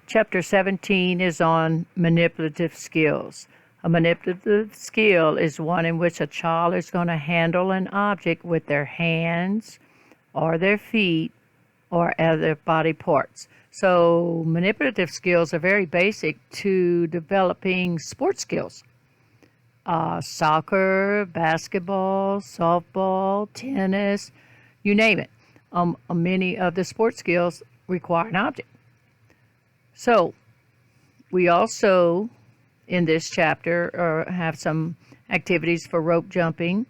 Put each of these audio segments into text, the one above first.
Chapter 17 is on manipulative skills. A manipulative skill is one in which a child is going to handle an object with their hands or their feet or other body parts. So manipulative skills are very basic to developing sports skills. Soccer, basketball, softball, tennis, you name it. Many of the sports skills require an object. So we also, in this chapter, have some activities for rope jumping,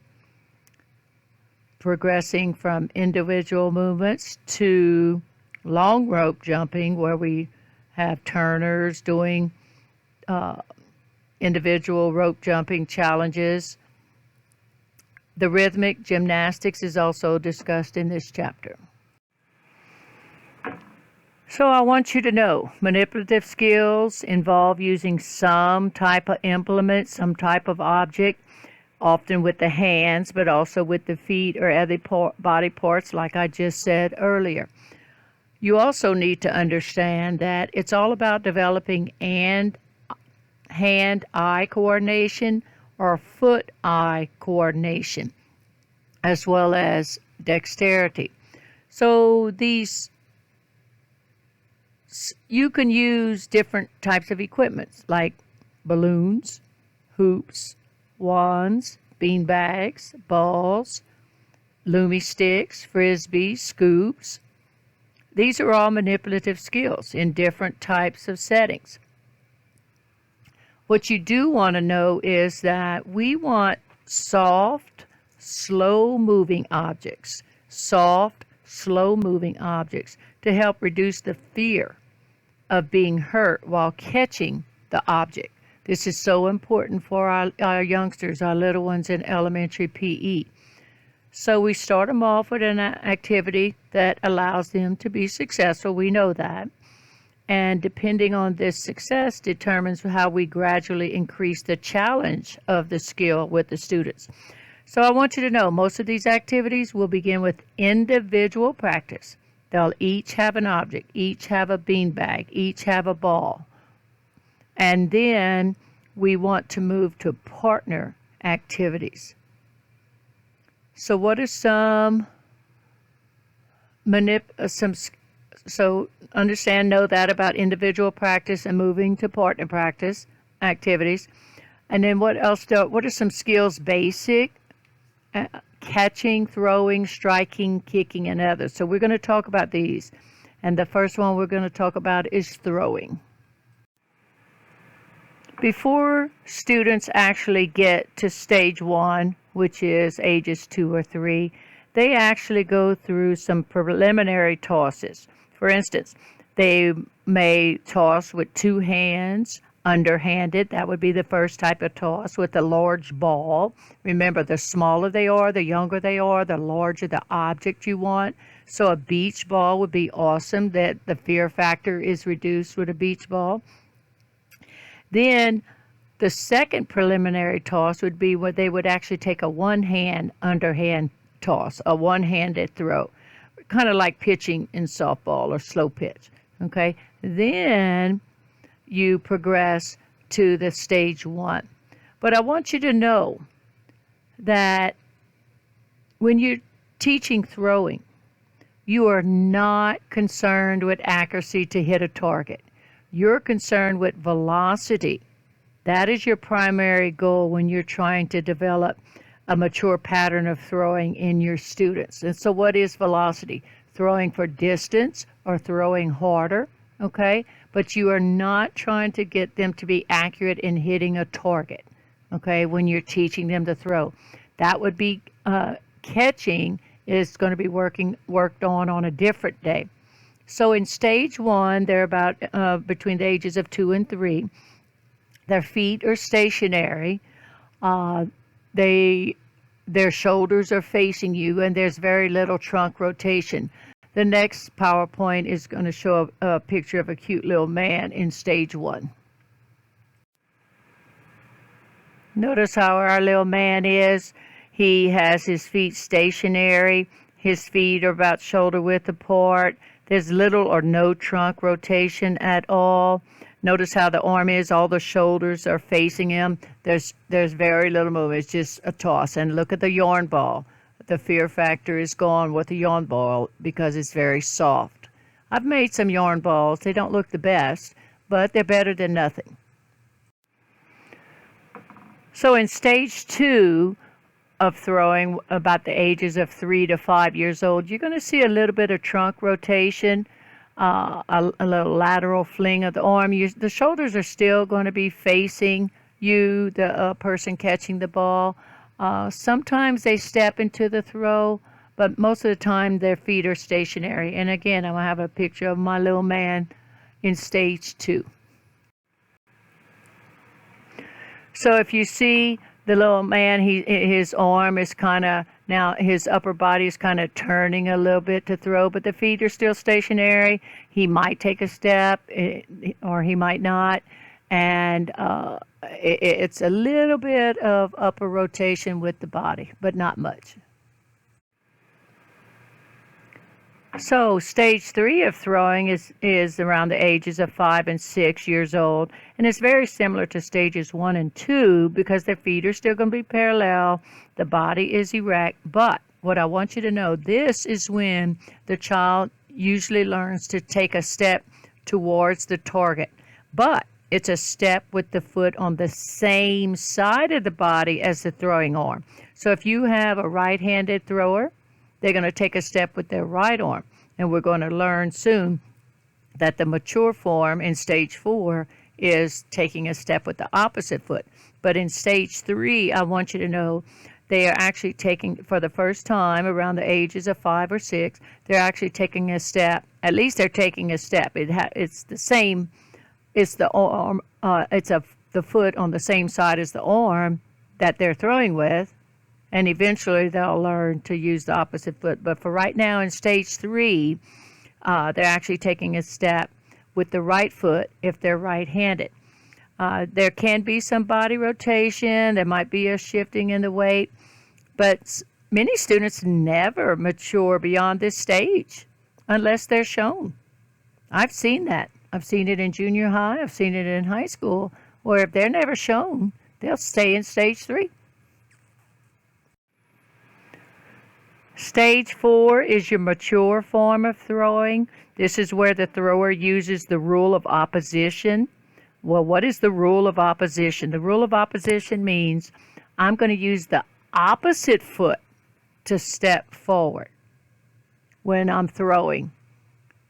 progressing from individual movements to long rope jumping, where we have turners doing individual rope jumping challenges. The rhythmic gymnastics is also discussed in this chapter. So I want you to know, manipulative skills involve using some type of implement, some type of object, often with the hands, but also with the feet or other body parts, like I just said earlier. You also need to understand that it's all about developing hand-eye coordination or foot-eye coordination, as well as dexterity. So you can use different types of equipment like balloons, hoops, wands, bean bags, balls, loomy sticks, frisbees, scoops. These are all manipulative skills in different types of settings. What you do want to know is that we want soft, slow-moving objects. Soft, slow-moving objects to help reduce the fear of being hurt while catching the object. This is so important for our youngsters, our little ones in elementary PE. So we start them off with an activity that allows them to be successful. We know that. And depending on this success determines how we gradually increase the challenge of the skill with the students. So I want you to know most of these activities will begin with individual practice. They'll each have an object, each have a beanbag, each have a ball. And then we want to move to partner activities. So what are so understand, know that about individual practice and moving to partner practice activities. And then what else? What are some skills basic? Catching, throwing, striking, kicking, and others. So we're going to talk about these. And the first one we're going to talk about is throwing. Before students actually get to stage 1, which is ages 2 or 3, they actually go through some preliminary tosses. For instance, they may toss with 2 hands, underhanded. That would be the first type of toss with a large ball. Remember, the smaller they are, the younger they are, the larger the object you want. So a beach ball would be awesome, that the fear factor is reduced with a beach ball. Then the second preliminary toss would be where they would actually take a one-hand underhand toss, a one-handed throw, kind of like pitching in softball or slow pitch. Okay? Then you progress to the stage 1. But I want you to know that when you're teaching throwing, you are not concerned with accuracy to hit a target. You're concerned with velocity. That is your primary goal when you're trying to develop a mature pattern of throwing in your students. And so what is velocity? Throwing for distance or throwing harder, okay? But you are not trying to get them to be accurate in hitting a target, okay, when you're teaching them to throw. That would be catching is going to be worked on a different day. So in stage 1, they're about between the ages of 2 and 3. Their feet are stationary. Their shoulders are facing you, and there's very little trunk rotation. The next PowerPoint is going to show a picture of a cute little man in stage 1. Notice how our little man is. He has his feet stationary. His feet are about shoulder width apart. There's little or no trunk rotation at all. Notice how the arm is, all the shoulders are facing him. There's very little movement. It's just a toss. And look at the yarn ball. The fear factor is gone with the yarn ball because it's very soft. I've made some yarn balls. They don't look the best, but they're better than nothing. So in stage 2 of throwing, about the ages of 3 to 5 years old, you're going to see a little bit of trunk rotation, a little lateral fling of the arm. The shoulders are still going to be facing you, the person catching the ball. Sometimes they step into the throw, but most of the time their feet are stationary. And again, I'm going to have a picture of my little man in stage 2. So if you see the little man, his arm is kind of, now his upper body is kind of turning a little bit to throw, but the feet are still stationary. He might take a step or he might not. And it's a little bit of upper rotation with the body, but not much. So stage 3 of throwing is around the ages of 5 and 6 years old, and it's very similar to stages 1 and 2 because their feet are still going to be parallel, the body is erect. But what I want you to know, this is when the child usually learns to take a step towards the target, but it's a step with the foot on the same side of the body as the throwing arm. So if you have a right-handed thrower, they're going to take a step with their right arm. And we're going to learn soon that the mature form in stage 4 is taking a step with the opposite foot. But in stage 3, I want you to know they are actually taking, for the first time around the ages of 5 or 6, they're actually taking a step. At least they're taking a step. It's the same. It's the arm. The foot on the same side as the arm that they're throwing with. And eventually they'll learn to use the opposite foot. But for right now in stage 3, they're actually taking a step with the right foot if they're right-handed. There can be some body rotation. There might be a shifting in the weight. But many students never mature beyond this stage unless they're shown. I've seen that. I've seen it in junior high. I've seen it in high school, where if they're never shown, they'll stay in stage 3. Stage 4 is your mature form of throwing. This is where the thrower uses the rule of opposition. Well, what is the rule of opposition? The rule of opposition means I'm going to use the opposite foot to step forward when I'm throwing.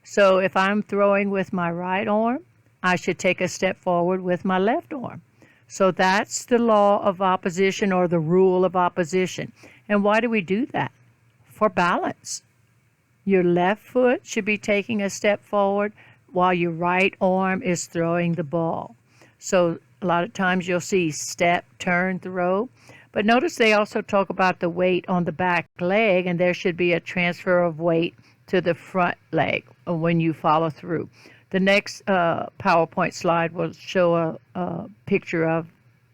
So if I'm throwing with my right arm, I should take a step forward with my left arm. So that's the law of opposition, or the rule of opposition. And why do we do that? For balance. Your left foot should be taking a step forward while your right arm is throwing the ball. So a lot of times you'll see step, turn, throw. But notice they also talk about the weight on the back leg, and there should be a transfer of weight to the front leg when you follow through. The next PowerPoint slide will show a picture of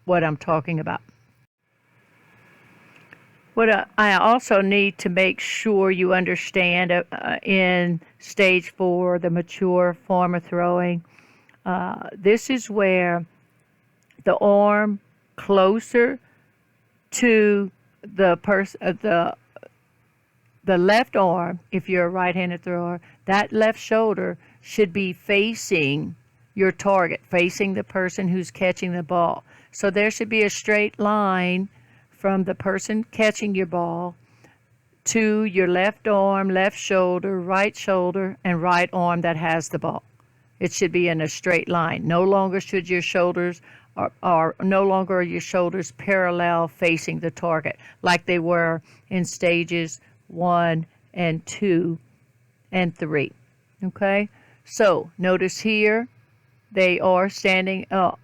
what I'm talking about. What I also need to make sure you understand in stage 4, the mature form of throwing, this is where the arm closer to the left arm, if you're a right-handed thrower, that left shoulder should be facing your target, facing the person who's catching the ball. So there should be a straight line from the person catching your ball to your left arm, left shoulder, and right arm that has the ball. It should be in a straight line. No longer should your shoulders no longer are your shoulders parallel facing the target like they were in stages 1 and 2 and 3. Okay? So notice here they are standing up.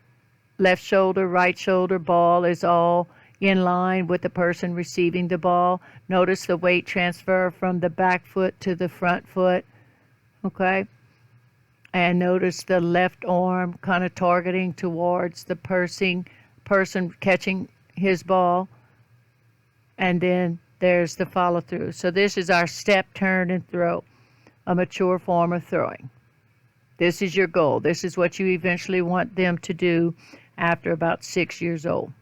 Left shoulder, right shoulder, ball is all in line with the person receiving the ball. Notice the weight transfer from the back foot to the front foot. Okay? And notice the left arm kind of targeting towards the person catching his ball. And then there's the follow through. So this is our step, turn, and throw. a mature form of throwing. This is your goal. This is what you eventually want them to do after about 6 years old.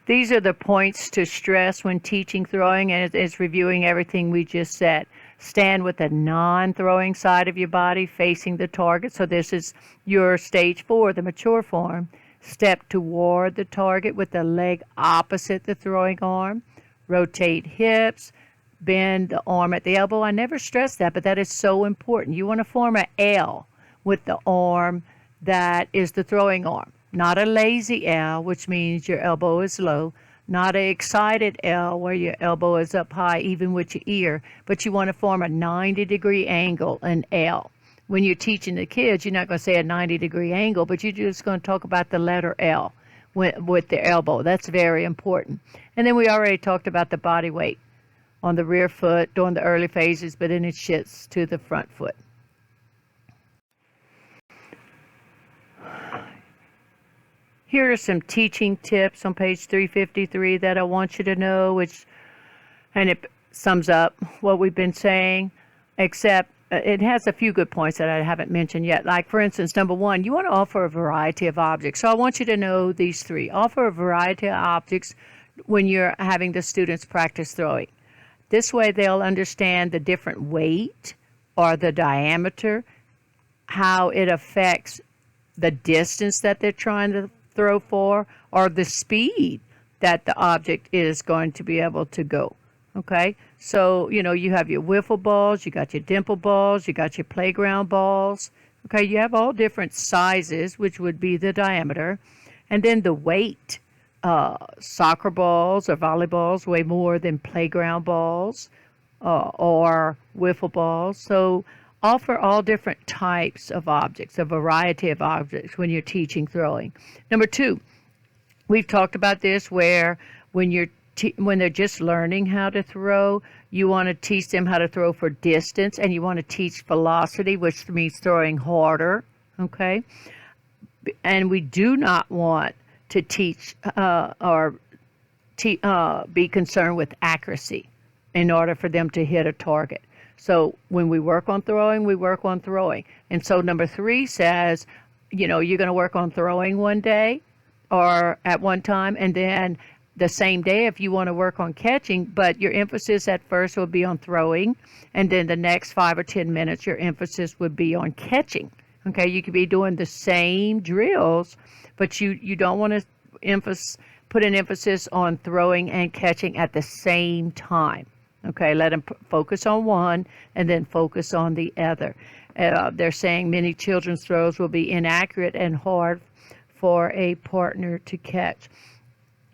These are the points to stress when teaching throwing, and it's reviewing everything we just said. Stand with the non-throwing side of your body facing the target. So this is your stage 4, the mature form. Step toward the target with the leg opposite the throwing arm. Rotate hips. Bend the arm at the elbow. I never stress that, but that is so important. You want to form an L with the arm that is the throwing arm. Not a lazy L, which means your elbow is low. Not an excited L where your elbow is up high, even with your ear. But you want to form a 90-degree angle, an L. When you're teaching the kids, you're not going to say a 90-degree angle, but you're just going to talk about the letter L with the elbow. That's very important. And then we already talked about the body weight on the rear foot during the early phases, but then it shifts to the front foot. Here are some teaching tips on page 353 that I want you to know, and it sums up what we've been saying, except it has a few good points that I haven't mentioned yet. Like, for instance, number 1, you want to offer a variety of objects. So I want you to know these 3. Offer a variety of objects when you're having the students practice throwing. This way they'll understand the different weight or the diameter, how it affects the distance that they're trying to throw for, or the speed that the object is going to be able to go. Okay, so you have your wiffle balls, you got your dimple balls, you got your playground balls. Okay, you have all different sizes, which would be the diameter, and then the weight. Soccer balls or volleyballs weigh more than playground balls or wiffle balls. So offer all different types of objects, a variety of objects when you're teaching throwing. Number 2, we've talked about this where when they're just learning how to throw, you want to teach them how to throw for distance, and you want to teach velocity, which means throwing harder. Okay, and we do not want to teach be concerned with accuracy in order for them to hit a target. So when we work on throwing, we work on throwing. And so number 3 says, you're going to work on throwing one day or at one time, and then the same day if you want to work on catching, but your emphasis at first will be on throwing, and then the next 5 or 10 minutes your emphasis would be on catching. Okay, you could be doing the same drills, but you don't want to put an emphasis on throwing and catching at the same time. Okay, let them focus on one and then focus on the other. They're saying many children's throws will be inaccurate and hard for a partner to catch.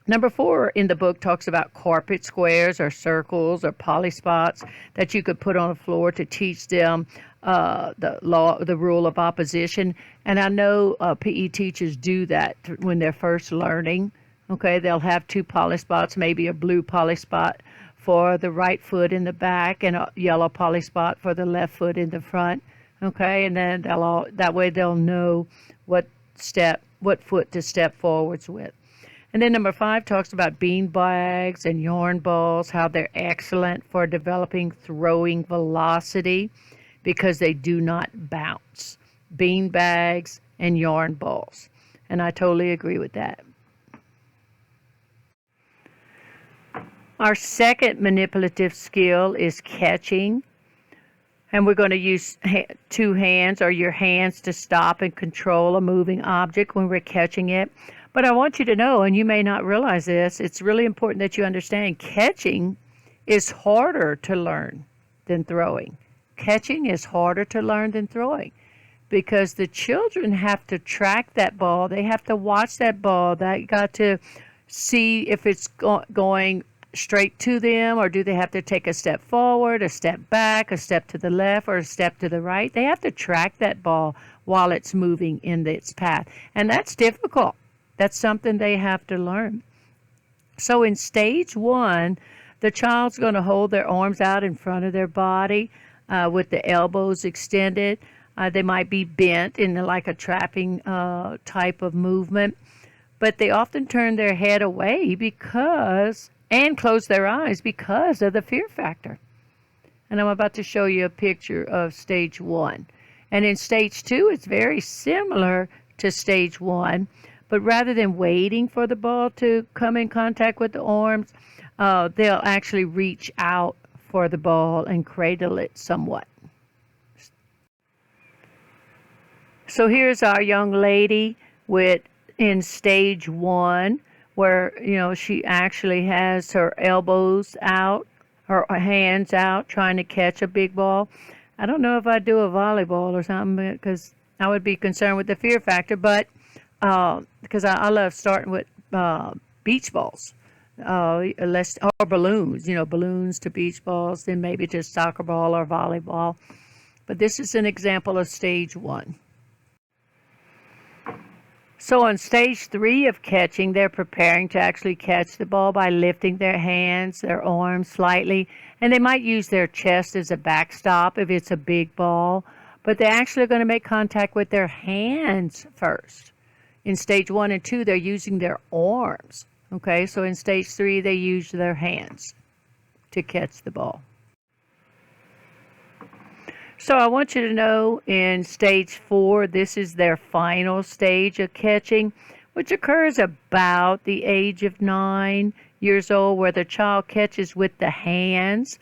Number 4 in the book talks about carpet squares or circles or poly spots that you could put on the floor to teach them the rule of opposition. And I know PE teachers do that when they're first learning. Okay, they'll have 2 poly spots, maybe a blue poly spot for the right foot in the back and a yellow poly spot for the left foot in the front. Okay, and then that way they'll know what foot to step forwards with. And then number 5 talks about bean bags and yarn balls, how they're excellent for developing throwing velocity because they do not bounce. Bean bags and yarn balls. And I totally agree with that. Our second manipulative skill is catching. And we're going to use 2 hands or your hands to stop and control a moving object when we're catching it. But I want you to know, and you may not realize this, it's really important that you understand catching is harder to learn than throwing. Catching is harder to learn than throwing because the children have to track that ball. They have to watch that ball. They got to see if it's going straight to them, or do they have to take a step forward, a step back, a step to the left, or a step to the right. They have to track that ball while it's moving in its path. And that's difficult. That's something they have to learn. So in stage 1, the child's going to hold their arms out in front of their body with the elbows extended. They might be bent in like a trapping type of movement, but they often turn their head away because and close their eyes because of the fear factor. And I'm about to show you a picture of stage 1. And in stage 2, it's very similar to stage 1, but rather than waiting for the ball to come in contact with the arms, they'll actually reach out for the ball and cradle it somewhat. So here's our young lady in stage 1, where she actually has her elbows out, her hands out, trying to catch a big ball. I don't know if I'd do a volleyball or something because I would be concerned with the fear factor, but because I love starting with beach balls, or balloons, balloons to beach balls, then maybe to soccer ball or volleyball. But this is an example of stage 1. So on stage 3 of catching, they're preparing to actually catch the ball by lifting their hands, their arms slightly, and they might use their chest as a backstop if it's a big ball, but they're actually going to make contact with their hands first. In stage 1 and 2, they're using their arms. Okay, so in stage 3, they use their hands to catch the ball. So I want you to know in stage 4, this is their final stage of catching, which occurs about the age of 9 years old, where the child catches with the hands.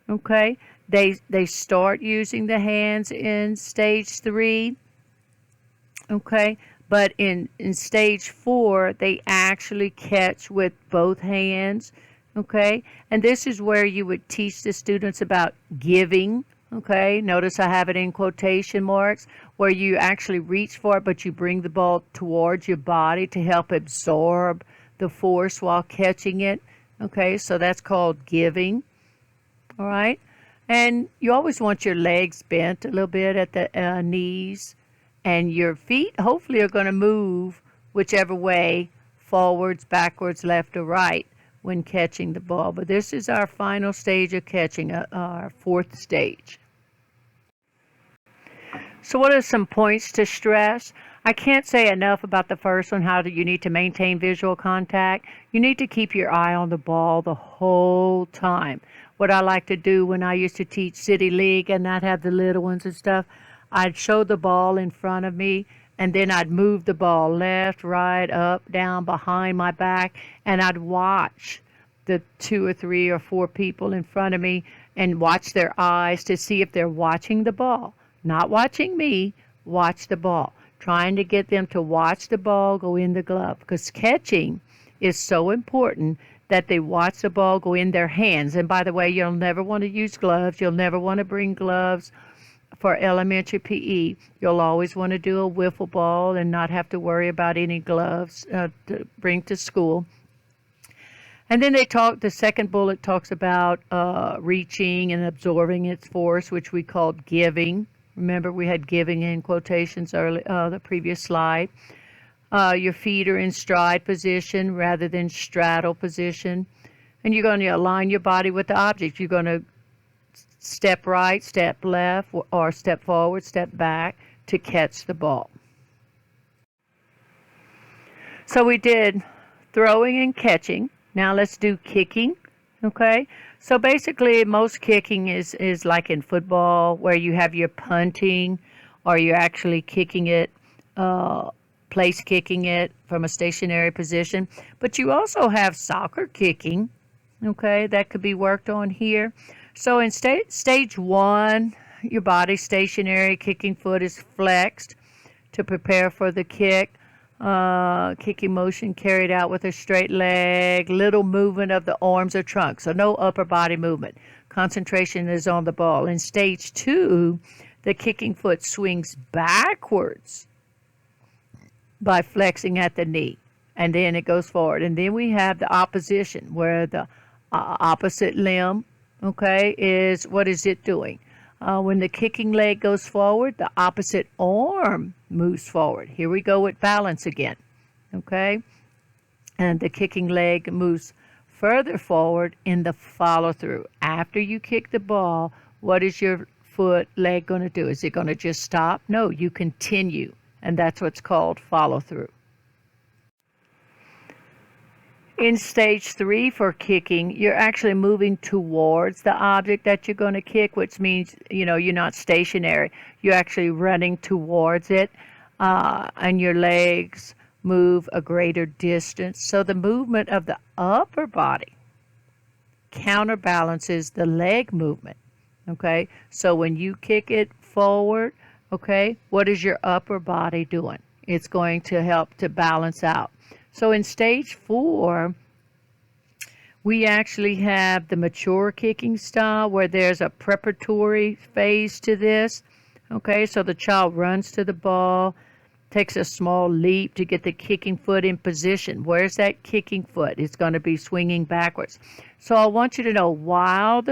Okay, they start using the hands in stage 3. Okay, but in stage 4, they actually catch with both hands. Okay, and this is where you would teach the students about giving. Okay, notice I have it in quotation marks, where you actually reach for it, but you bring the ball towards your body to help absorb the force while catching it. Okay, so that's called giving. All right, and you always want your legs bent a little bit at the knees, and your feet hopefully are going to move whichever way, forwards, backwards, left, or right, when catching the ball. But this is our final stage of catching, our 4th stage. So what are some points to stress? I can't say enough about the first one, you need to maintain visual contact. You need to keep your eye on the ball the whole time. What I like to do when I used to teach City League and I'd have the little ones and stuff, I'd show the ball in front of me, and then I'd move the ball left, right, up, down, behind my back, and I'd watch the 2 or 3 or 4 people in front of me and watch their eyes to see if they're watching the ball. Not watching me, watch the ball. Trying to get them to watch the ball go in the glove, because catching is so important that they watch the ball go in their hands. And by the way, you'll never want to use gloves. You'll never want to bring gloves for elementary PE. You'll always want to do a wiffle ball and not have to worry about any gloves to bring to school. And then the second bullet talks about reaching and absorbing its force, which we called giving. Remember, we had giving in quotations early, the previous slide. Your feet are in stride position rather than straddle position. And you're going to align your body with the object. You're going to step right, step left, or step forward, step back to catch the ball. So we did throwing and catching. Now let's do kicking. Okay, so basically most kicking is like in football, where you have your punting, or you're actually kicking it, place kicking it from a stationary position. But you also have soccer kicking, okay, that could be worked on here. So in stage 1, your body's stationary, kicking foot is flexed to prepare for the kick. Kicking motion carried out with a straight leg, little movement of the arms or trunk, so no upper body movement. Concentration is on the ball. In stage 2, the kicking foot swings backwards by flexing at the knee, and then it goes forward. And then we have the opposition, where the opposite limb, okay, is what is it doing? When the kicking leg goes forward, the opposite arm moves forward. Here we go with balance again, okay? And the kicking leg moves further forward in the follow-through. After you kick the ball, what is your leg going to do? Is it going to just stop? No, you continue, and that's what's called follow-through. In stage 3 for kicking, you're actually moving towards the object that you're going to kick, which means, you're not stationary. You're actually running towards it, and your legs move a greater distance. So the movement of the upper body counterbalances the leg movement. Okay, so when you kick it forward, okay, what is your upper body doing? It's going to help to balance out. So in stage 4, we actually have the mature kicking style where there's a preparatory phase to this. Okay, so the child runs to the ball, takes a small leap to get the kicking foot in position. Where's that kicking foot? It's going to be swinging backwards. So I want you to know while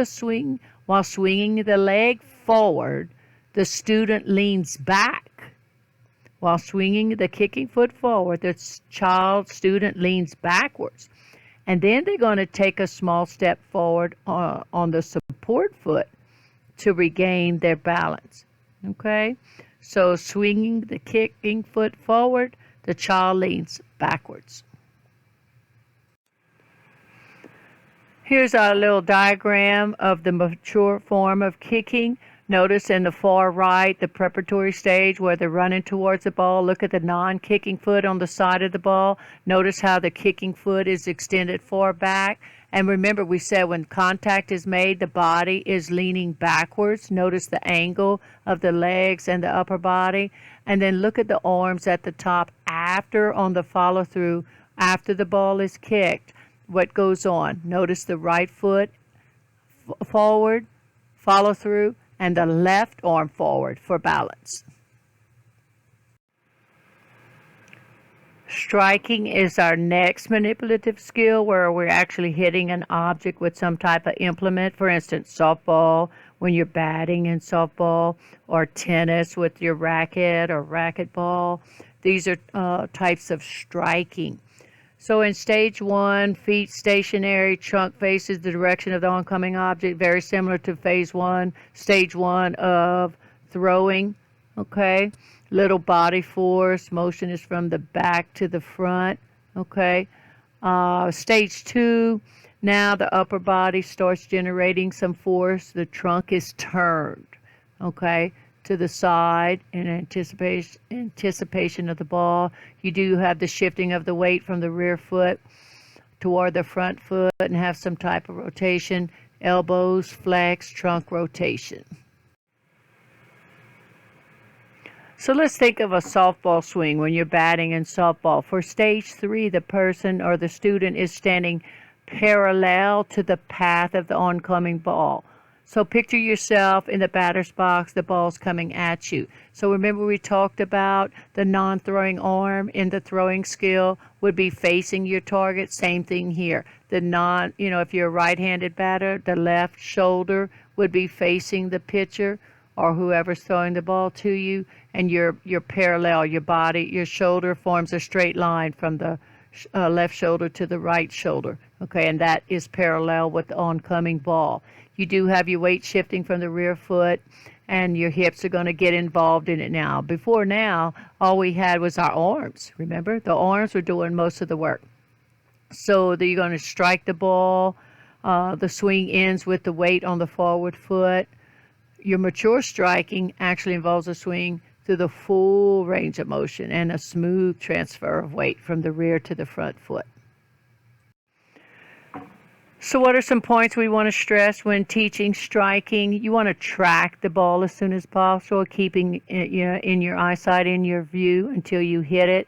swinging the leg forward, the student leans back. While swinging the kicking foot forward, the student leans backwards. And then they're going to take a small step forward on the support foot to regain their balance. Okay? So swinging the kicking foot forward, the child leans backwards. Here's our little diagram of the mature form of kicking. Notice in the far right, the preparatory stage where they're running towards the ball. Look at the non-kicking foot on the side of the ball. Notice how the kicking foot is extended far back. And remember, we said when contact is made, the body is leaning backwards. Notice the angle of the legs and the upper body. And then look at the arms at the top on the follow-through, after the ball is kicked. What goes on? Notice the right foot forward, follow through, and the left arm forward for balance. Striking is our next manipulative skill where we're actually hitting an object with some type of implement. For instance, softball when you're batting in softball, or tennis with your racket or racquetball. These are types of striking. So in stage 1, feet stationary, trunk faces the direction of the oncoming object, very similar to phase 1, stage 1 of throwing, okay? Little body force, motion is from the back to the front, okay? Stage 2, now the upper body starts generating some force, the trunk is turned, okay, to the side in anticipation of the ball. You do have the shifting of the weight from the rear foot toward the front foot and have some type of rotation. Elbows, flex, trunk rotation. So let's think of a softball swing when you're batting in softball. For stage 3, the person or the student is standing parallel to the path of the oncoming ball. So picture yourself in the batter's box, the ball's coming at you. So remember we talked about the non-throwing arm in the throwing skill would be facing your target. Same thing here. If you're a right-handed batter, the left shoulder would be facing the pitcher or whoever's throwing the ball to you, and you're parallel. Your shoulder forms a straight line from the left shoulder to the right shoulder. Okay, and that is parallel with the oncoming ball. You do have your weight shifting from the rear foot, and your hips are going to get involved in it now. Before now, all we had was our arms. Remember? The arms were doing most of the work. So you're going to strike the ball. The swing ends with the weight on the forward foot. Your mature striking actually involves a swing through the full range of motion and a smooth transfer of weight from the rear to the front foot. So what are some points we want to stress when teaching striking? You want to track the ball as soon as possible, keeping it in your eyesight, in your view until you hit it.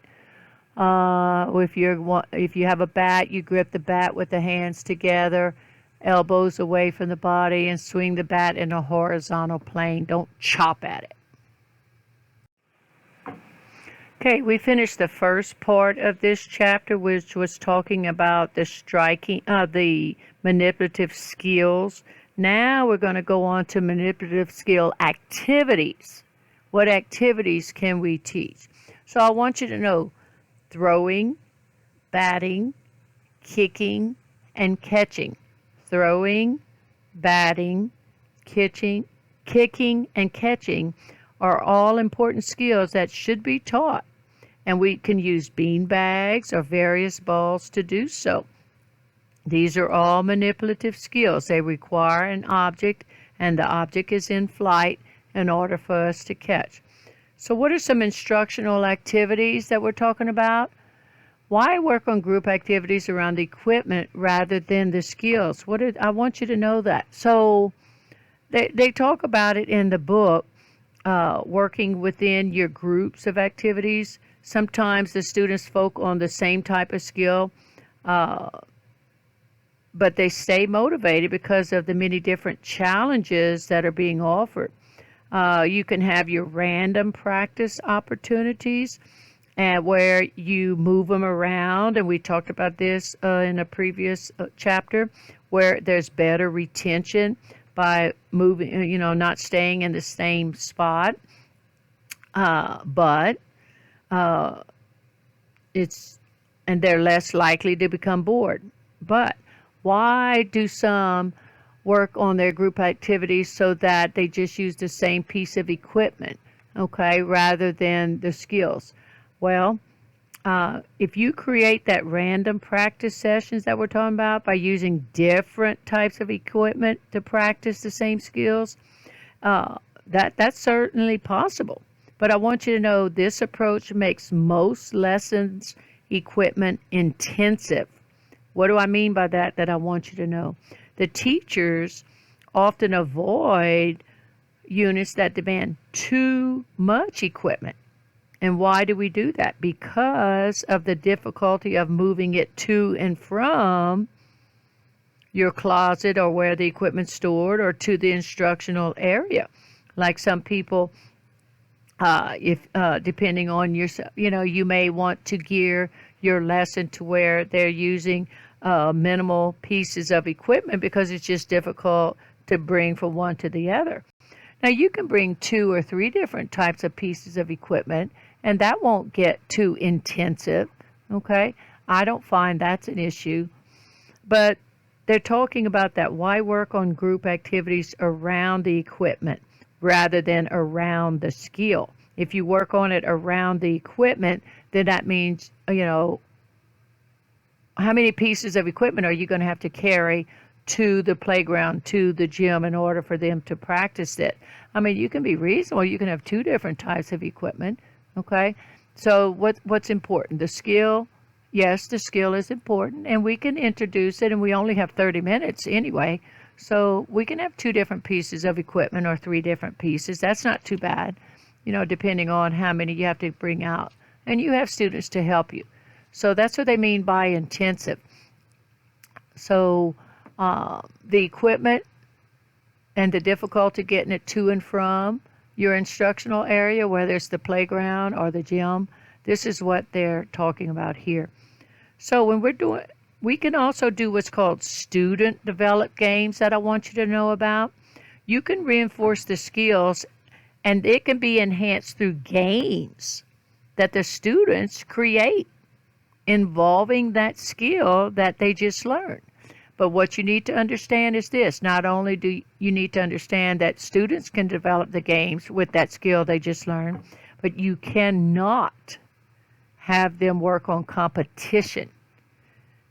If you have a bat, you grip the bat with the hands together, elbows away from the body, and swing the bat in a horizontal plane. Don't chop at it. Okay, we finished the first part of this chapter, which was talking about the striking, the manipulative skills. Now we're going to go on to manipulative skill activities. What activities can we teach? So I want you to know throwing, batting, kicking, and catching. Throwing, batting, kicking, and catching are all important skills that should be taught. And we can use bean bags or various balls to do so. These are all manipulative skills. They require an object, and the object is in flight in order for us to catch. So what are some instructional activities that we're talking about? Why work on group activities around the equipment rather than the skills? I want you to know that. So they talk about it in the book, working within your groups of activities. Sometimes the students focus on the same type of skill, uh, but they stay motivated because of the many different challenges that are being offered. You can have your random practice opportunities and where you move them around, and we talked about this in a previous chapter, where there's better retention by moving, not staying in the same spot. But it's and they're less likely to become bored. But why do some work on their group activities so that they just use the same piece of equipment, okay, rather than the skills? Well, if you create that random practice sessions that we're talking about by using different types of equipment to practice the same skills, that's certainly possible. But I want you to know this approach makes most lessons equipment intensive. What do I mean by that? That I want you to know. The teachers often avoid units that demand too much equipment. And why do we do that? Because of the difficulty of moving it to and from your closet or where the equipment's stored or to the instructional area. Like some people, if depending on your, you may want to gear your lesson to where they're using minimal pieces of equipment because it's just difficult to bring from one to the other. Now you can bring 2 or 3 different types of pieces of equipment, and that won't get too intensive, okay? I don't find that's an issue. But they're talking about that. Why work on group activities around the equipment rather than around the skill? If you work on it around the equipment, then that means, how many pieces of equipment are you going to have to carry to the playground, to the gym in order for them to practice it? I mean, you can be reasonable. You can have 2 different types of equipment, okay? So what's important? The skill. Yes, the skill is important, and we can introduce it, and we only have 30 minutes anyway. So we can have 2 different pieces of equipment or 3 different pieces. That's not too bad, depending on how many you have to bring out. And you have students to help you. So that's what they mean by intensive. So the equipment and the difficulty getting it to and from your instructional area, whether it's the playground or the gym, this is what they're talking about here. So when we can also do what's called student developed games that I want you to know about. You can reinforce the skills, and it can be enhanced through games that the students create involving that skill that they just learned. But what you need to understand is this. Not only do you need to understand that students can develop the games with that skill they just learned, but you cannot have them work on competition.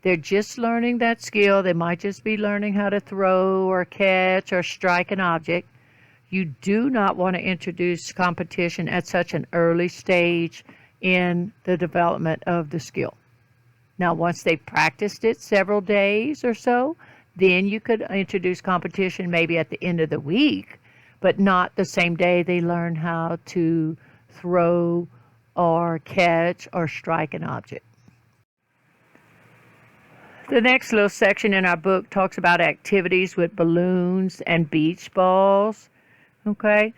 They're just learning that skill. They might just be learning how to throw or catch or strike an object. You do not want to introduce competition at such an early stage in the development of the skill. Now, once they've practiced it several days or so, then you could introduce competition maybe at the end of the week, but not the same day they learn how to throw or catch or strike an object. The next little section in our book talks about activities with balloons and beach balls. Okay,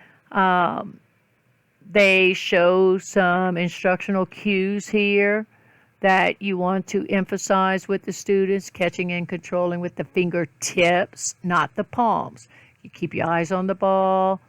they show some instructional cues here that you want to emphasize with the students, catching and controlling with the fingertips, not the palms. You keep your eyes on the ball,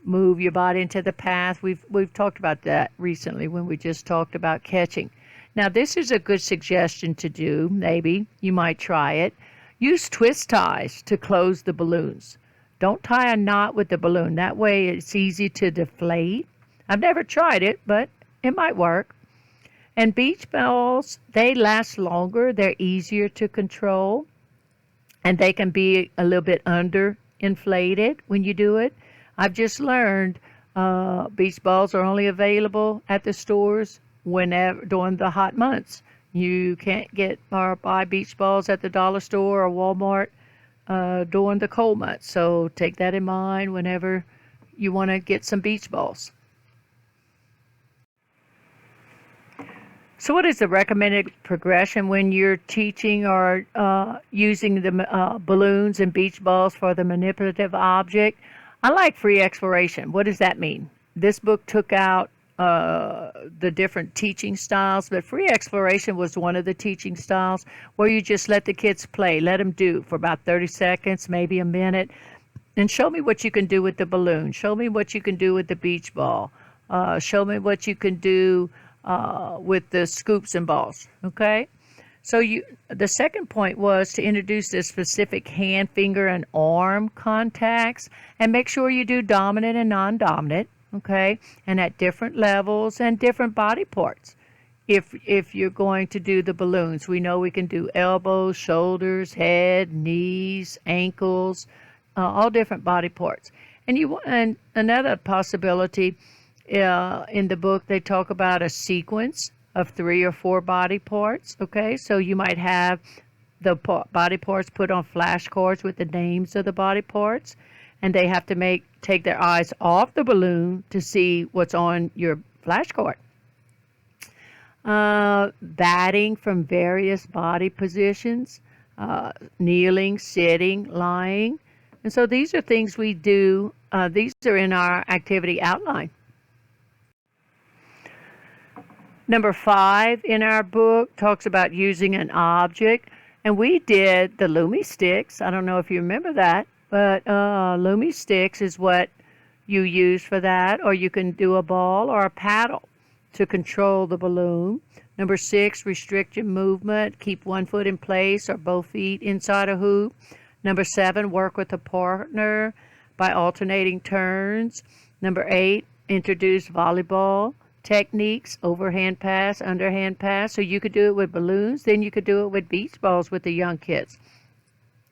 move your body into the path. We've talked about that recently when we just talked about catching. Now, this is a good suggestion to do, maybe. You might try it. Use twist ties to close the balloons. Don't tie a knot with the balloon. That way it's easy to deflate. I've never tried it, but it might work. And beach balls, they last longer. They're easier to control. and they can be a little bit under inflated when you do it. I've just learned beach balls are only available at the stores whenever during the hot months. You can't get or buy beach balls at the dollar store or Walmart during the cold months. So take that in mind whenever you want to get some beach balls. So what is the recommended progression when you're teaching or using the balloons and beach balls for the manipulative object? I like free exploration. What does that mean? This book took out the different teaching styles, but free exploration was one of the teaching styles where you just let the kids play, let them do for about 30 seconds, maybe a minute, and show me what you can do with the balloon. Show me what you can do with the beach ball. Show me what you can do with the scoops and balls. Okay? So the second point was to introduce the specific hand, finger, and arm contacts, and make sure you do dominant and non-dominant. Okay? And at different levels and different body parts. If you're going to do the balloons, we know we can do elbows, shoulders, head, knees, ankles, all different body parts. And another possibility in the book, they talk about a sequence of 3 or 4 body parts. Okay, so you might have the body parts put on flashcards with the names of the body parts, and they have to take their eyes off the balloon to see what's on your flashcard. Batting from various body positions, kneeling, sitting, lying. And so these are things we do. These are in our activity outline. Number 5 in our book talks about using an object. And we did the Lumi sticks. I don't know if you remember that, but Lumi sticks is what you use for that. Or you can do a ball or a paddle to control the balloon. Number 6, restrict your movement. Keep one foot in place or both feet inside a hoop. Number 7, work with a partner by alternating turns. Number 8, introduce volleyball techniques, overhand pass, underhand pass. So you could do it with balloons, then you could do it with beach balls with the young kids.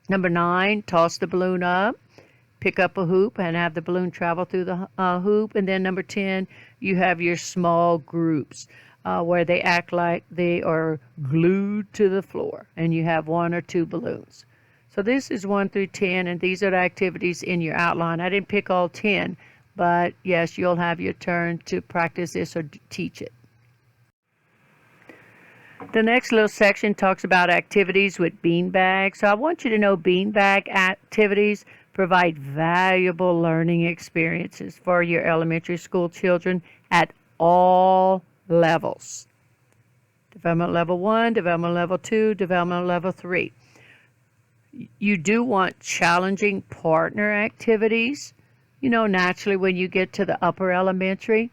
Number 9, toss the balloon up, pick up a hoop and have the balloon travel through the hoop. And then number 10, you have your small groups where they act like they are glued to the floor and you have 1 or 2 balloons. So this is 1 through 10, and these are the activities in your outline. I didn't pick all 10, but yes, you'll have your turn to practice this or teach it. The next little section talks about activities with beanbags. So I want you to know beanbag activities provide valuable learning experiences for your elementary school children at all levels. Development level 1, development level 2, development level 3. You do want challenging partner activities, naturally when you get to the upper elementary,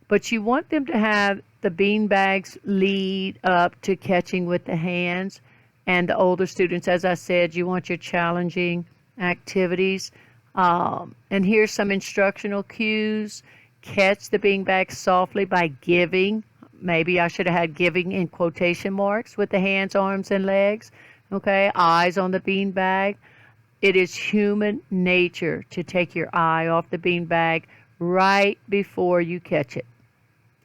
but you want them to have the beanbags lead up to catching with the hands. And the older students, as I said, you want your challenging activities. And here's some instructional cues. Catch the beanbag softly by giving. Maybe I should have had giving in quotation marks with the hands, arms, and legs. Okay, eyes on the beanbag. It is human nature to take your eye off the beanbag right before you catch it.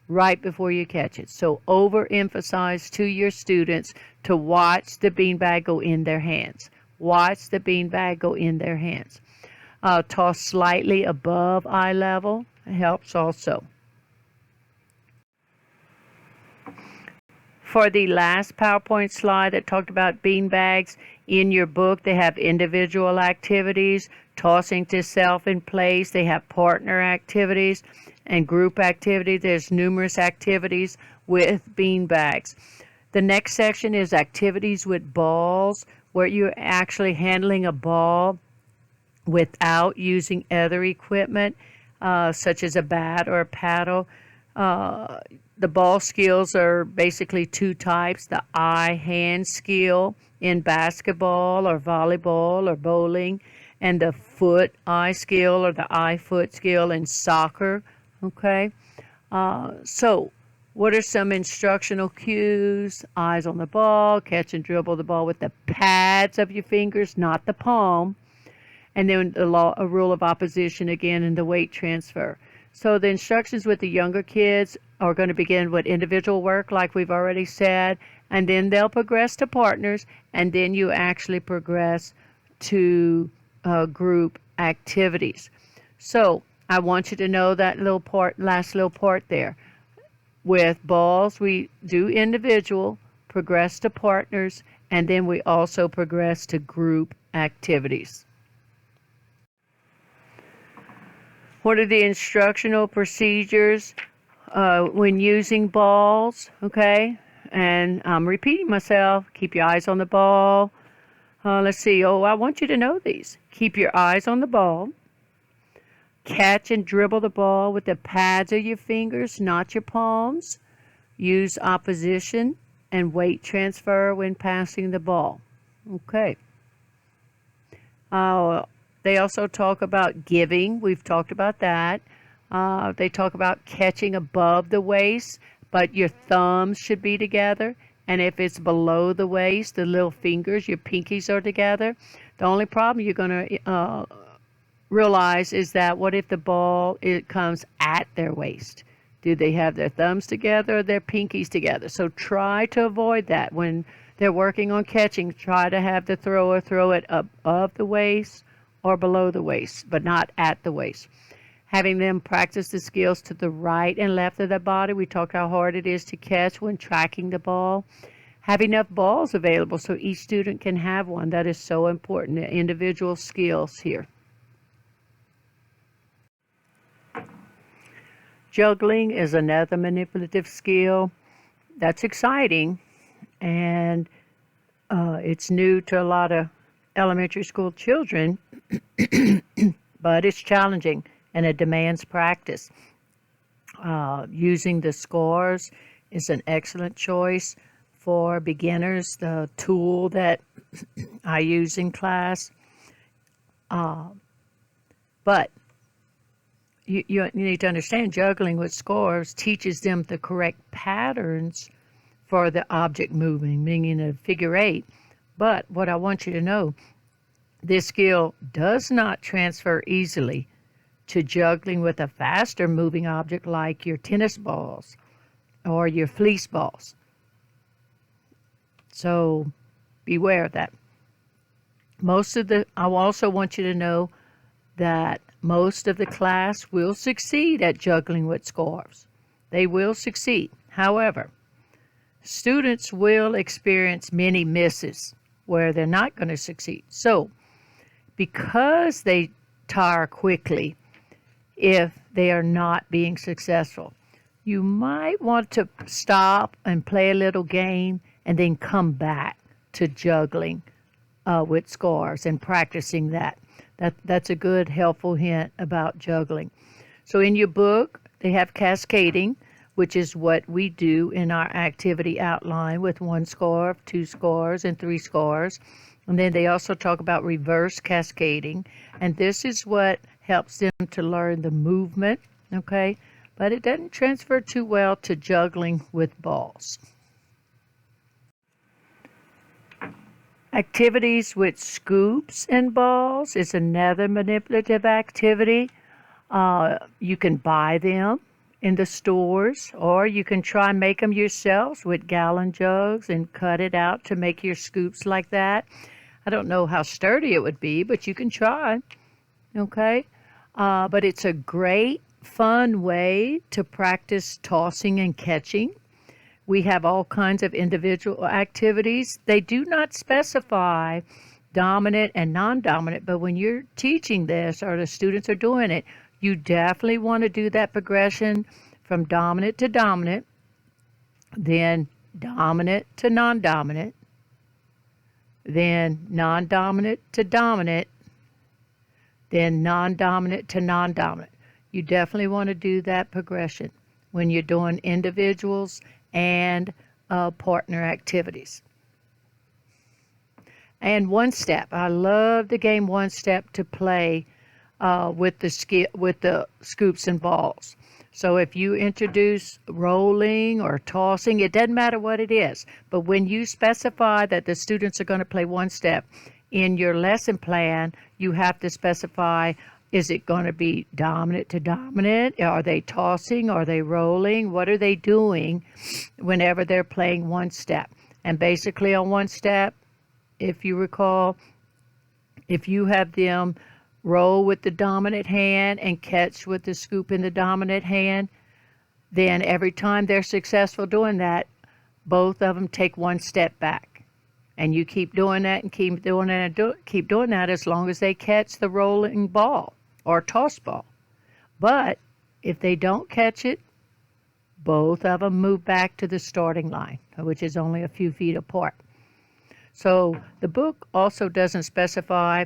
Right before you catch it. So overemphasize to your students to watch the beanbag go in their hands. Watch the beanbag go in their hands. Toss slightly above eye level. It helps also. For the last PowerPoint slide that talked about beanbags, in your book they have individual activities, tossing to self in place. They have partner activities and group activities. There's numerous activities with beanbags. The next section is activities with balls, where you're actually handling a ball without using other equipment, such as a bat or a paddle. The ball skills are basically 2 types: the eye-hand skill in basketball or volleyball or bowling, and the foot-eye skill or the eye-foot skill in soccer. Okay, so What are some instructional cues? Eyes on the ball, catch and dribble the ball with the pads of your fingers, not the palm. And then a rule of opposition again in the weight transfer. So the instructions with the younger kids are going to begin with individual work, like we've already said, and then they'll progress to partners, and then you actually progress to group activities. So I want you to know that last little part there. With balls, we do individual, progress to partners, and then we also progress to group activities. What are the instructional procedures when using balls? Okay, and I'm repeating myself. Keep your eyes on the ball. Let's see. Oh, I want you to know these. Keep your eyes on the ball. Catch and dribble the ball with the pads of your fingers, not your palms. Use opposition and weight transfer when passing the ball. Okay. They also talk about giving. We've talked about that. They talk about catching above the waist, but your thumbs should be together. And if it's below the waist, the little fingers, your pinkies are together. The only problem you're going to realize is that what if the ball comes at their waist? Do they have their thumbs together or their pinkies together? So try to avoid that. When they're working on catching, try to have the thrower throw it above the waist or below the waist, but not at the waist. Having them practice the skills to the right and left of the body. We talked how hard it is to catch when tracking the ball. Have enough balls available so each student can have one. That is so important, the individual skills here. Juggling is another manipulative skill. That's exciting, and it's new to a lot of elementary school children, but it's challenging and it demands practice. Using the scores is an excellent choice for beginners, the tool that I use in class. But you need to understand, juggling with scores teaches them the correct patterns for the object moving, meaning a figure eight. But what I want you to know, this skill does not transfer easily to juggling with a faster moving object like your tennis balls or your fleece balls. So beware of that. I also want you to know that most of the class will succeed at juggling with scores. They will succeed. However, students will experience many misses where they're not going to succeed. So, because they tire quickly if they are not being successful, you might want to stop and play a little game and then come back to juggling with scores and practicing that. That's a good, helpful hint about juggling. So in your book, they have cascading, which is what we do in our activity outline with 1 score, 2 scores, and 3 scores. And then they also talk about reverse cascading. And this is what helps them to learn the movement, okay? But it doesn't transfer too well to juggling with balls. Activities with scoops and balls is another manipulative activity. You can buy them in the stores, or you can try and make them yourselves with gallon jugs and cut it out to make your scoops like that. I don't know how sturdy it would be, but you can try, okay? But it's a great, fun way to practice tossing and catching. We have all kinds of individual activities. They do not specify dominant and non-dominant, but when you're teaching this or the students are doing it, you definitely want to do that progression from dominant to dominant, then dominant to non-dominant, then non-dominant to dominant, then non-dominant to non-dominant. You definitely want to do that progression when you're doing individuals and partner activities. And One Step. I love the game One Step to play with the scoops and balls. So if you introduce rolling or tossing, it doesn't matter what it is. But when you specify that the students are going to play one step in your lesson plan, you have to specify, is it going to be dominant to dominant? Are they tossing? Are they rolling? What are they doing whenever they're playing one step? And basically on one step, if you recall, if you have them roll with the dominant hand and catch with the scoop in the dominant hand, then every time they're successful doing that, both of them take one step back. And you keep doing that and keep doing that and keep doing that as long as they catch the rolling ball or toss ball. But if they don't catch it, both of them move back to the starting line, which is only a few feet apart. So the book also doesn't specify,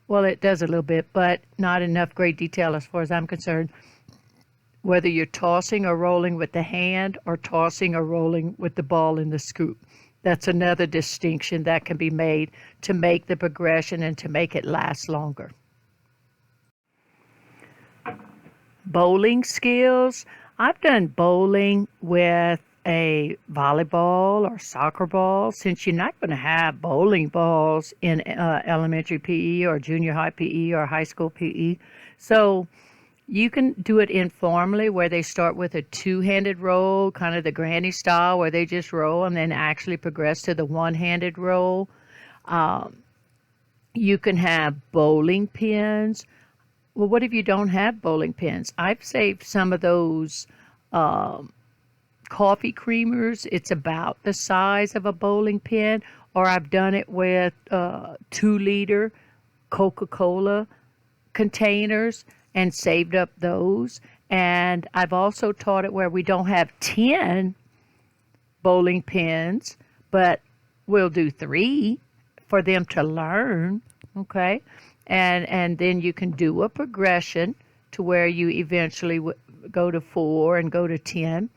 well, it does a little bit, but not enough great detail as far as I'm concerned, whether you're tossing or rolling with the hand or tossing or rolling with the ball in the scoop. That's another distinction that can be made to make the progression and to make it last longer. Bowling skills. I've done bowling with a volleyball or soccer ball, since you're not going to have bowling balls in elementary PE or junior high PE or high school PE. So you can do it informally, where they start with a two-handed roll, kind of the granny style, where they just roll and then actually progress to the one-handed roll. You can have bowling pins. Well, what if you don't have bowling pins? I've saved some of those coffee creamers. It's about the size of a bowling pin, or I've done it with 2-liter Coca-Cola containers and saved up those. And I've also taught it where we don't have 10 bowling pins, but we'll do 3 for them to learn, okay? And then you can do a progression to where you eventually go to 4 and go to 10.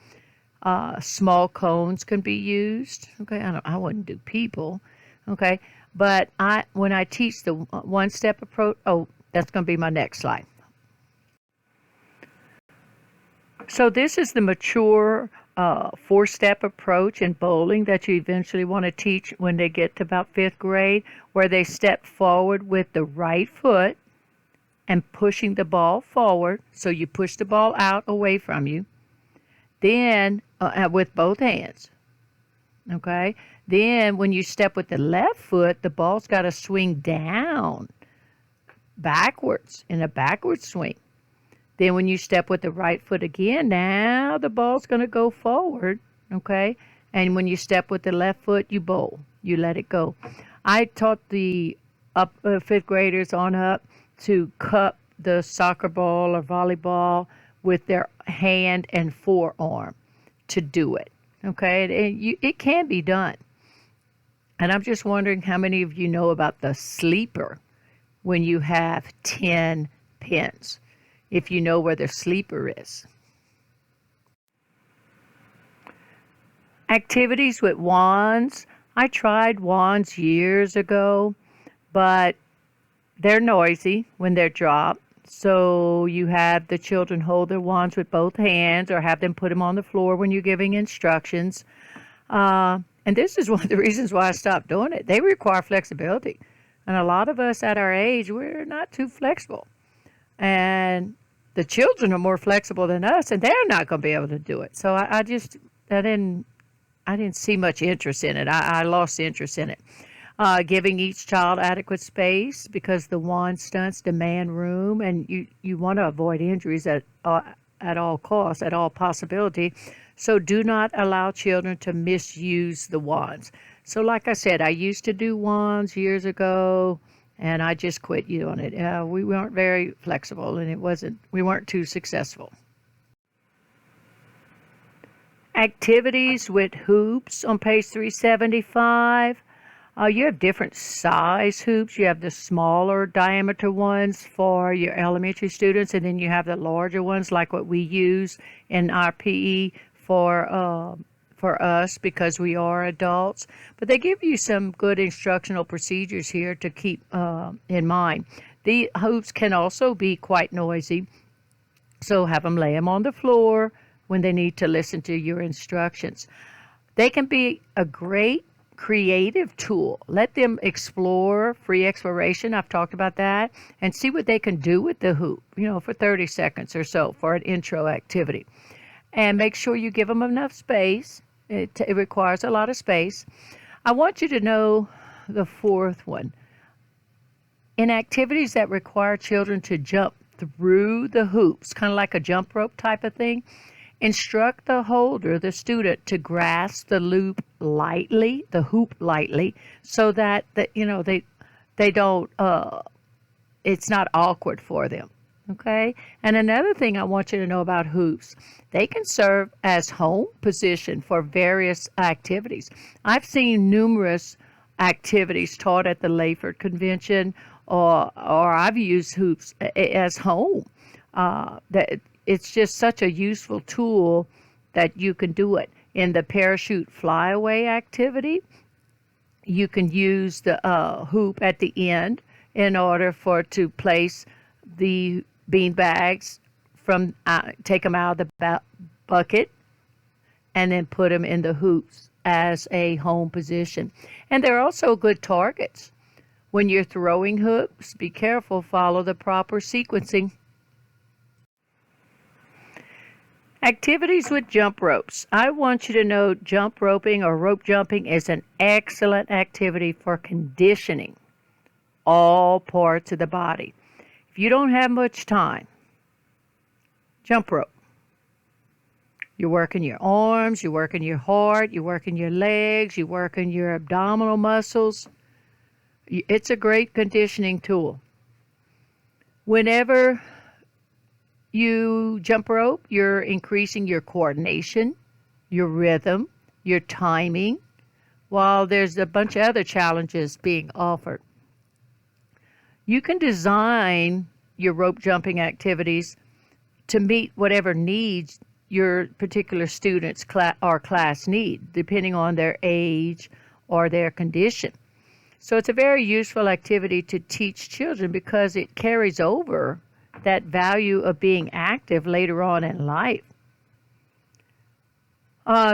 Small cones can be used. Okay, I wouldn't do people. Okay, but when I teach the one-step approach, that's going to be my next slide. So this is the mature 4-step approach in bowling that you eventually want to teach when they get to about 5th grade, where they step forward with the right foot and pushing the ball forward. So you push the ball out away from you. Then with both hands. Okay? Then when you step with the left foot, the ball's got to swing down backwards in a backward swing. Then when you step with the right foot again, now the ball's going to go forward, okay? And when you step with the left foot, you bowl. You let it go. I taught the 5th graders on up to cup the soccer ball or volleyball with their hand and forearm to do it, okay? It can be done. And I'm just wondering how many of you know about the sleeper when you have 10 pins, if you know where the sleeper is. Activities with wands. I tried wands years ago, but they're noisy when they're dropped. So you have the children hold their wands with both hands, or have them put them on the floor when you're giving instructions. And this is one of the reasons why I stopped doing it. They require flexibility. And a lot of us at our age, we're not too flexible. And the children are more flexible than us, and they're not going to be able to do it. So I didn't see much interest in it. I lost interest in it. Giving each child adequate space, because the wand stunts demand room, and you want to avoid injuries at all costs, at all possibility. So do not allow children to misuse the wands. So like I said, I used to do wands years ago, and I just quit doing it. We weren't very flexible, and we weren't too successful. Activities with hoops on page 375. You have different size hoops. You have the smaller diameter ones for your elementary students, and then you have the larger ones like what we use in our PE for us, because we are adults. But they give you some good instructional procedures here to keep in mind. The hoops can also be quite noisy. So have them lay them on the floor when they need to listen to your instructions. They can be a great creative tool. Let them explore, free exploration. I've talked about that, and see what they can do with the hoop, for 30 seconds or so for an intro activity. And make sure you give them enough space. It requires a lot of space. I want you to know the fourth one. In activities that require children to jump through the hoops, kind of like a jump rope type of thing, instruct the holder, the student, to grasp the loop lightly, the hoop lightly, so that they don't. It's not awkward for them. Okay. And another thing I want you to know about hoops, they can serve as home position for various activities. I've seen numerous activities taught at the Layford Convention, or I've used hoops as home. That it's just such a useful tool that you can do it. In the parachute flyaway activity, you can use the hoop at the end in order to place the bean bags from take them out of the bucket and then put them in the hoops as a home position. And they're also good targets. When you're throwing hoops, be careful, follow the proper sequencing. Activities with jump ropes. I want you to know jump roping or rope jumping is an excellent activity for conditioning all parts of the body. If you don't have much time, jump rope. You're working your arms, you're working your heart, you're working your legs, you're working your abdominal muscles. It's a great conditioning tool. Whenever you jump rope, you're increasing your coordination, your rhythm, your timing, while there's a bunch of other challenges being offered. You can design your rope jumping activities to meet whatever needs your particular students or class need, depending on their age or their condition. So it's a very useful activity to teach children because it carries over that value of being active later on in life.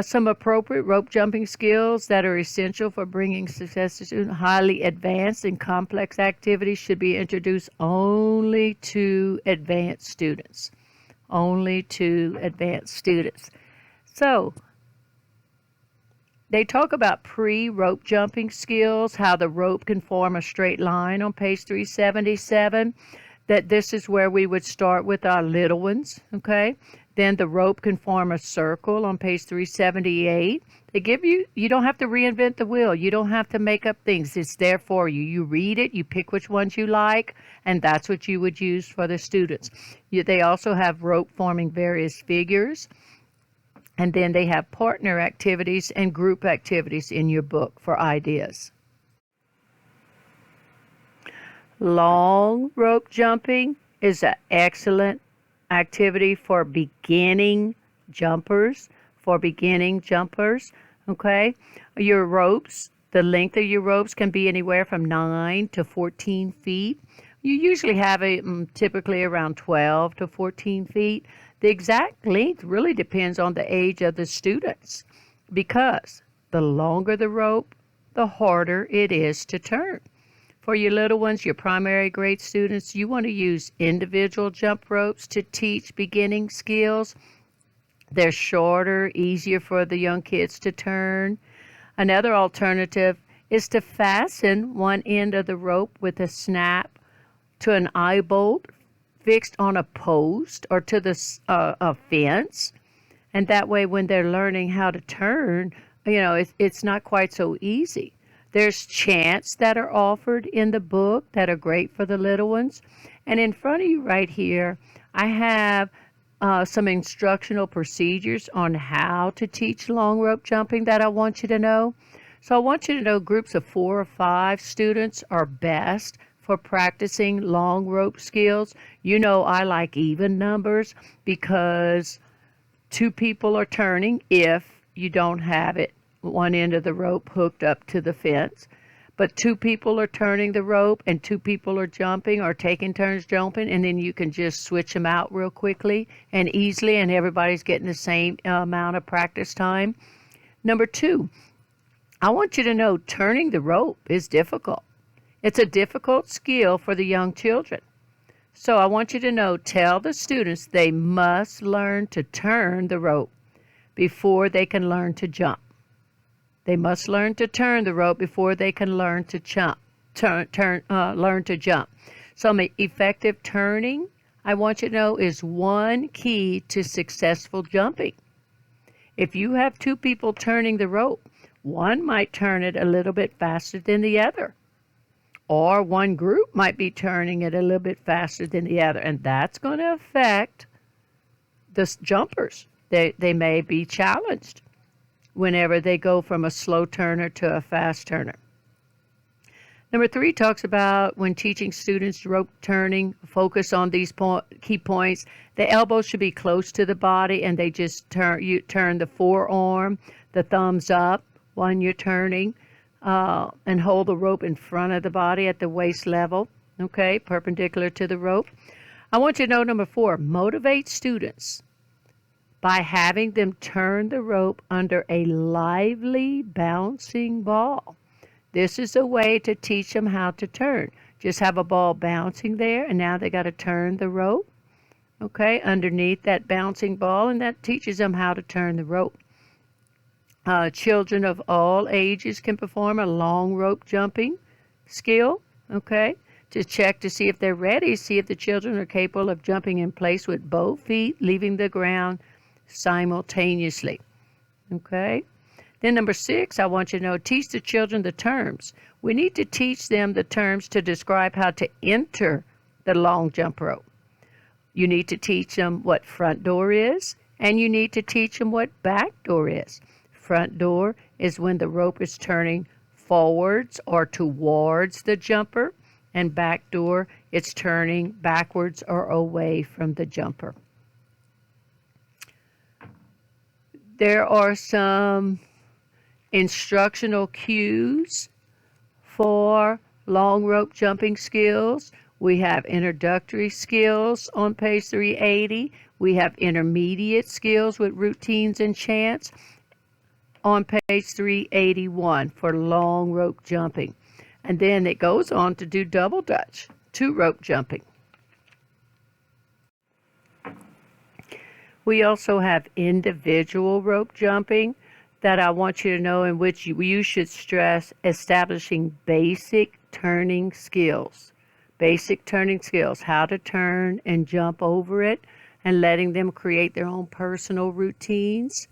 Some appropriate rope jumping skills that are essential for bringing success to students. Highly advanced and complex activities should be introduced only to advanced students. Only to advanced students. So, they talk about pre-rope jumping skills, how the rope can form a straight line on page 377. That this is where we would start with our little ones, okay? Then the rope can form a circle on page 378. They give you don't have to reinvent the wheel. You don't have to make up things. It's there for you. You read it, you pick which ones you like, and that's what you would use for the students. They also have rope forming various figures. And then they have partner activities and group activities in your book for ideas. Long rope jumping is an excellent activity for beginning jumpers. Okay? Your ropes, the length of your ropes can be anywhere from 9 to 14 feet. You usually have it typically around 12 to 14 feet. The exact length really depends on the age of the students because the longer the rope, the harder it is to turn. For your little ones, your primary grade students, you want to use individual jump ropes to teach beginning skills. They're shorter, easier for the young kids to turn. Another alternative is to fasten one end of the rope with a snap to an eye bolt fixed on a post or to a fence. And that way when they're learning how to turn, it's not quite so easy. There's chants that are offered in the book that are great for the little ones. And in front of you right here, I have some instructional procedures on how to teach long rope jumping that I want you to know. So I want you to know groups of 4 or 5 students are best for practicing long rope skills. I like even numbers because 2 people are turning if you don't have one end of the rope hooked up to the fence. but two people are turning the rope and two people are jumping or taking turns jumping, and then you can just switch them out real quickly and easily, and everybody's getting the same amount of practice time. Number two, I want you to know turning the rope is difficult. It's a difficult skill for the young children. So I want you to know, tell the students they must learn to turn the rope before they can learn to jump. They must learn to turn the rope before they can learn to jump. Learn to jump. So effective turning, I want you to know, is one key to successful jumping. If you have two people turning the rope, one might turn it a little bit faster than the other. Or one group might be turning it a little bit faster than the other. And that's going to affect the jumpers. They may be challenged whenever they go from a slow turner to a fast turner. Number three talks about when teaching students rope turning, focus on these key points. The elbows should be close to the body, and they just turn the forearm, the thumbs up when you're turning, and hold the rope in front of the body at the waist level, okay, perpendicular to the rope. I want you to know, number four, motivate students by having them turn the rope under a lively bouncing ball. This is a way to teach them how to turn. Just have a ball bouncing there, and now they got to turn the rope, okay, underneath that bouncing ball, and that teaches them how to turn the rope. Children of all ages can perform a long rope jumping skill, okay, to check to see if they're ready, see if the children are capable of jumping in place with both feet leaving the ground simultaneously, okay. Then number six, I want you to know, teach the children the terms. We need to teach them the terms to describe how to enter the long jump rope. You need to teach them what front door is, and you need to teach them what back door is. Front door is when the rope is turning forwards or towards the jumper, and back door, it's turning backwards or away from the jumper. There are some instructional cues for long rope jumping skills. We have introductory skills on page 380. We have intermediate skills with routines and chants on page 381 for long rope jumping. And then it goes on to do double dutch, two rope jumping. We also have individual rope jumping that I want you to know, in which you should stress establishing basic turning skills. Basic turning skills, how to turn and jump over it, and letting them create their own personal routines.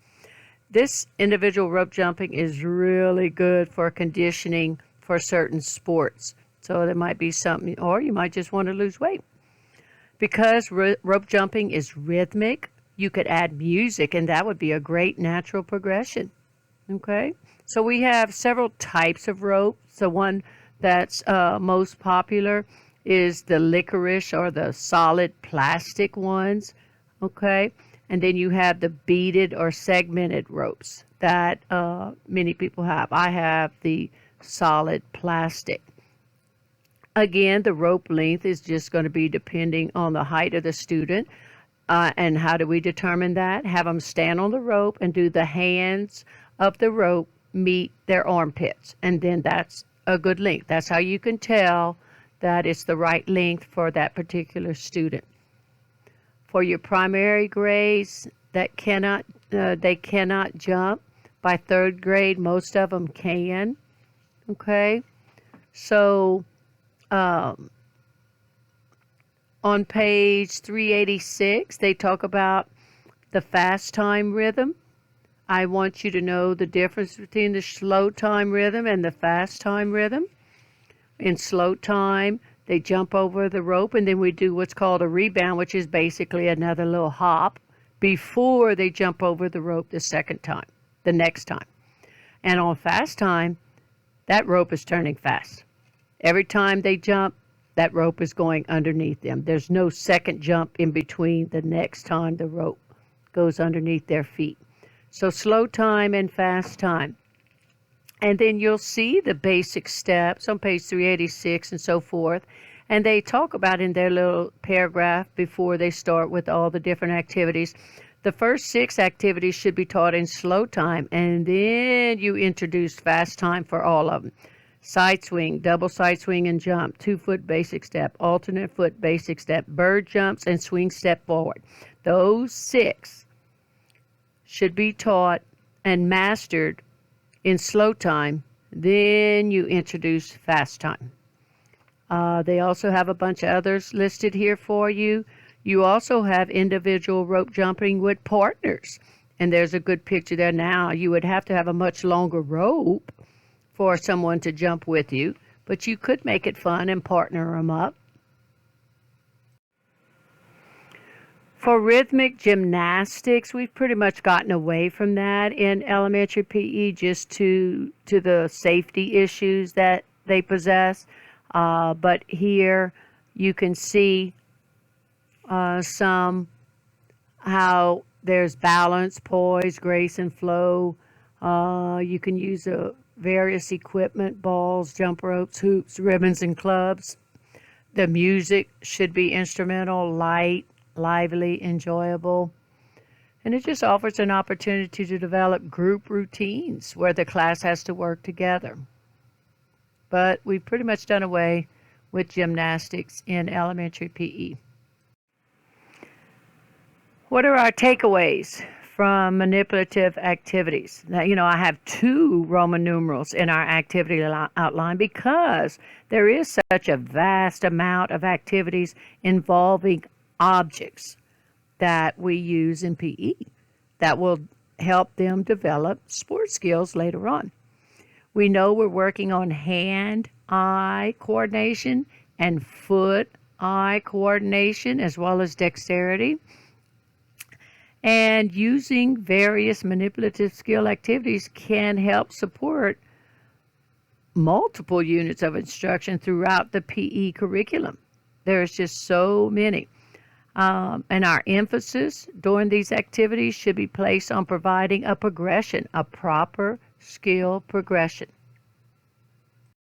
This individual rope jumping is really good for conditioning for certain sports. So there might be something, or you might just want to lose weight. Because rope jumping is rhythmic, you could add music, and that would be a great natural progression. Okay, so we have several types of rope. The one that's most popular is the licorice or the solid plastic ones. Okay, and then you have the beaded or segmented ropes that many people have. I have the solid plastic. Again, the rope length is just going to be depending on the height of the student. And how do we determine that? Have them stand on the rope and do the hands of the rope meet their armpits, and then that's a good length. That's how you can tell that it's the right length for that particular student. For your primary grades that they cannot jump, by third grade most of them can. Okay, so on page 386 they talk about the fast time rhythm. I want you to know the difference between the slow time rhythm and the fast time rhythm. In slow time, they jump over the rope, and then we do what's called a rebound, which is basically another little hop before they jump over the rope the next time. And on fast time, that rope is turning fast. Every time they jump, that rope is going underneath them. There's no second jump in between the next time the rope goes underneath their feet. So slow time and fast time. And then you'll see the basic steps on page 386 and so forth. And they talk about in their little paragraph before they start with all the different activities. The first 6 activities should be taught in slow time, and then you introduce fast time for all of them. Side swing, double side swing and jump, 2-foot basic step, alternate foot basic step, bird jumps, and swing step forward. Those 6 should be taught and mastered in slow time, then you introduce fast time. They also have a bunch of others listed here for you. You also have individual rope jumping with partners, and there's a good picture there now. You would have to have a much longer rope for someone to jump with you, but you could make it fun and partner them up. For rhythmic gymnastics, we've pretty much gotten away from that in elementary PE just to the safety issues that they possess. But here you can see some how there's balance, poise, grace, and flow. You can use various equipment, balls, jump ropes, hoops, ribbons, and clubs. The music should be instrumental, light, lively, enjoyable. And it just offers an opportunity to develop group routines where the class has to work together. But we've pretty much done away with gymnastics in elementary PE. What are our takeaways from manipulative activities? Now, I have 2 Roman numerals in our activity outline because there is such a vast amount of activities involving objects that we use in PE that will help them develop sport skills later on. We know we're working on hand-eye coordination and foot-eye coordination as well as dexterity. And using various manipulative skill activities can help support multiple units of instruction throughout the PE curriculum. There's just so many. And our emphasis during these activities should be placed on providing a progression, a proper skill progression.